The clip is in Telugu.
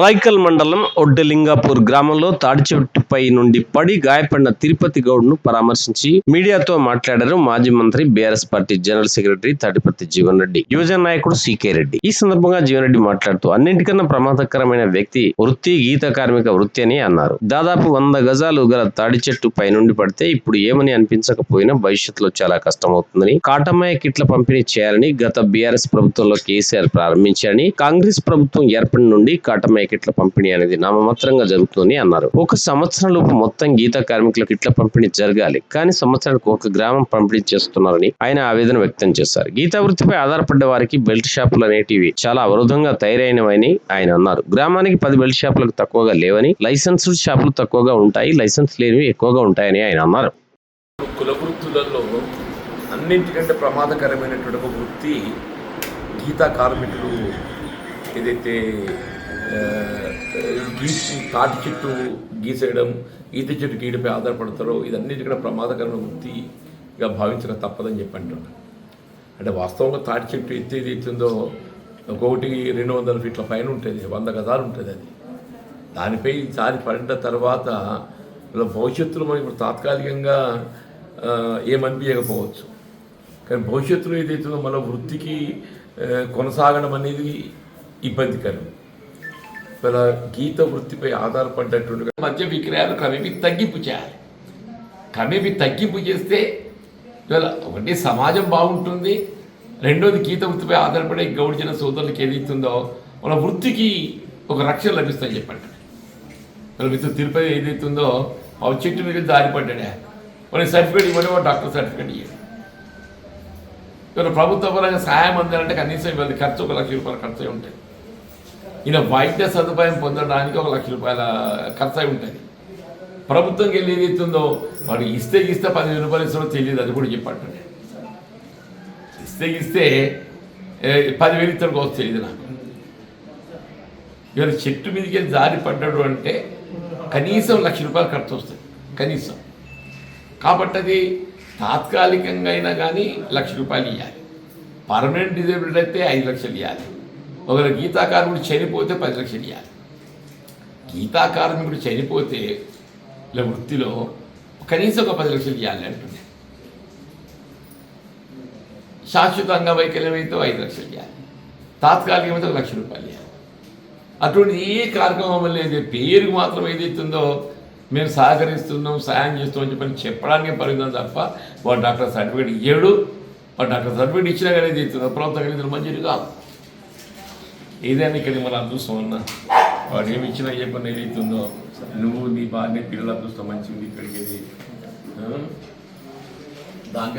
రాయికల్ మండలం ఒడ్డెలింగాపూర్ గ్రామంలో తాడి చెట్టుపై నుండి పడి గాయపడిన తిరుపతి గౌడ్ను పరామర్శించి మీడియాతో మాట్లాడారు మాజీ మంత్రి BRS party general secretary Tadipatri Jeevan Reddy, యువజన నాయకుడు సీకే రెడ్డి. ఈ సందర్భంగా జీవన్ రెడ్డి మాట్లాడుతూ అన్నింటికన్నా ప్రమాదకరమైన వ్యక్తి వృత్తి గీత కార్మిక వృత్తి అని అన్నారు. దాదాపు 100 గజాలు గల తాడి చెట్టు పై నుండి పడితే ఇప్పుడు ఏమని అనిపించకపోయినా భవిష్యత్తులో చాలా కష్టమవుతుందని, కాటమయ్య కిట్ల పంపిణీ చేయాలని గత బీఆర్ఎస్ ప్రభుత్వంలో కేసీఆర్ ప్రారంభించారని, కాంగ్రెస్ ప్రభుత్వం ఏర్పడి నుండి కాటమయ్య కిట్ల పంపిణీ అనేది నామమాత్రంగా జరుగుతుందని అన్నారు. 1 సంవత్సరం లోపు మొత్తం గీత కార్మికుల కిట్ల పంపిణీ జరగాలి, కానీ సంవత్సరానికి 1 గ్రామం పంపిణీ చేస్తున్నారని ఆయన ఆవేదన వ్యక్తం చేశారు. గీత వృత్తిపై ఆధారపడ్డ వారికి బెల్ట్ షాపులు అనేటివి చాలా అవరోధంగా తయారైనవని ఆయన అన్నారు. గ్రామానికి 10 బెల్ట్ షాపులకు తక్కువగా లేవని, లైసెన్స్డ్ షాపులు తక్కువగా ఉంటాయి, లైసెన్స్ లేనివి ఎక్కువగా ఉంటాయని ఆయన అన్నారు. కుల వృత్తులలో అన్నింటికంటే ప్రమాదకరమైనటువంటి ఒక వృత్తి గీతా కార్మికులు. ఏదైతే తాటి చెట్టు గీసేయడం, ఈత చెట్టు గీయడంపై ఆధారపడతారో ఇదన్నిటికన్నా ప్రమాదకరమైన వృత్తిగా భావించక తప్పదని చెప్పి అంటున్నాను. అంటే వాస్తవంగా తాటి చెట్టు ఎత్తేది ఎత్తుందో ఒక్కొక్కటి 200 ఫీట్ల పైన ఉంటుంది, 100 గజాలు ఉంటుంది. అది దానిపై జారి పడిన తర్వాత భవిష్యత్తులో మనం ఇప్పుడు తాత్కాలికంగా ఏమనిపించకపోవచ్చు, కానీ భవిష్యత్తులో ఏదైతుందో మన వృత్తికి కొనసాగడం అనేది ఇబ్బందికరం. ఇలా గీత వృత్తిపై ఆధారపడ్డటువంటి మద్య విక్రయాలు క్రమేపీ తగ్గింపు చేయాలి. క్రమేపీ తగ్గింపు చేస్తే ఇవాళ ఒకటి సమాజం బాగుంటుంది, రెండోది గీత వృత్తిపై ఆధారపడే గౌడిజన సోదరులకు ఏదైతుందో మన వృత్తికి ఒక రక్షణ లభిస్తుందని చెప్పండి. వాళ్ళ మిత్రులు తిరుపతి ఏదైతుందో ఆ చెట్టు మీద జారిపడ్డా వాళ్ళకి సర్టిఫికేట్ ఇవ్వండి, ఒక డాక్టర్ సర్టిఫికేట్ ఇవ్వండి. ఇవాళ ప్రభుత్వ పరంగా సహాయం అందాలంటే కనీసం ఇవాళ ఖర్చు 1 లక్ష రూపాయల ఖర్చు ఉంటుంది. ఈయన వైద్య సదుపాయం పొందడానికి 1 లక్ష రూపాయల ఖర్చు అయి ఉంటుంది. ప్రభుత్వంకి వెళ్ళి ఏదైతుందో వాడు ఇస్తే 10,000 రూపాయలు ఇస్తాడో తెలియదు, అది కూడా చెప్పండి. ఇస్తే 10,000 ఇస్తాడు కావచ్చు తెలియదు నాకు. ఇవాళ చెట్టు మీదకి వెళ్ళి జారి పడ్డాడు అంటే కనీసం 1 లక్ష రూపాయలు ఖర్చు వస్తుంది కనీసం. కాబట్టి అది తాత్కాలికంగా అయినా కానీ 1 లక్ష రూపాయలు ఇవ్వాలి. పర్మనెంట్ డిజేబుల్డ్ అయితే 5 లక్షలు ఇవ్వాలి. ఒకవేళ గీతా కార్మికుడు చనిపోతే 10 లక్షలు ఇవ్వాలి. గీతా కార్మికుడు చనిపోతే ఇలా వృత్తిలో కనీసం ఒక 10 లక్షలు ఇవ్వాలి అంటుంది. శాశ్వత అంగవైకల్యం అయితే 5 లక్షలు ఇవ్వాలి, తాత్కాలికమైతే 1 లక్ష రూపాయలు ఇవ్వాలి. అటువంటి ఏ కార్యక్రమం లేదు, పేరుకు మాత్రం ఏదైతుందో మేము సహకరిస్తున్నాం, సాయం చేస్తాం అని చెప్పడానికి పరిమితం తప్ప వాడు డాక్టర్ సర్టిఫికేట్ ఇవ్వడు. వాడు డాక్టర్ సర్టిఫికేట్ ఇచ్చినా కానీ ఏదైతుందో ప్రభుత్వం కలిగిన మంచిది కాదు. ఏదైనా ఇక్కడ మన అదృష్టం అన్నా వాడు ఏమి ఇచ్చినా ఏ పని ఏదైతుందో నువ్వు నీ భార్య పిల్లల అదృష్టం మంచిది ఇక్కడికి దాని